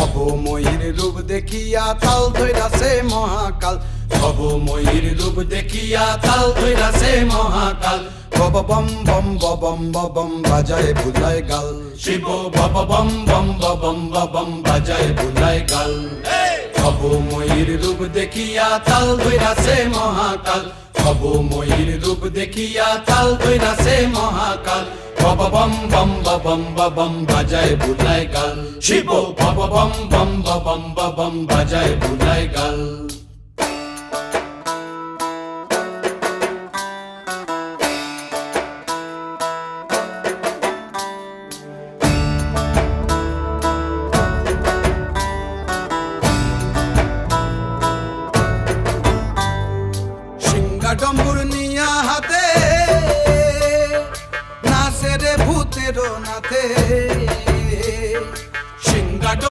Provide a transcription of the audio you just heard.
ভবময়ীর রূপ দেখিয়া তাল ধইরাছে মহাকাল, ভবময়ীর রূপ দেখিয়া তাল ধইরাছে মহাকাল। বব বম বম বম বম বাজায় বুলায় গাল, শিব বব বম বম বম বম বাজায় বুলায় গাল। ভবময়ীর রূপ দেখিয়া তাল ধইরাছে মহাকাল, ভবময়ীর রূপ দেখিয়া তাল ধইরাছে মহাকাল। বব বম বম বম বাজায় বুলায় গাল, শিব বব বম বম বম বাজায় বুলায় গাল।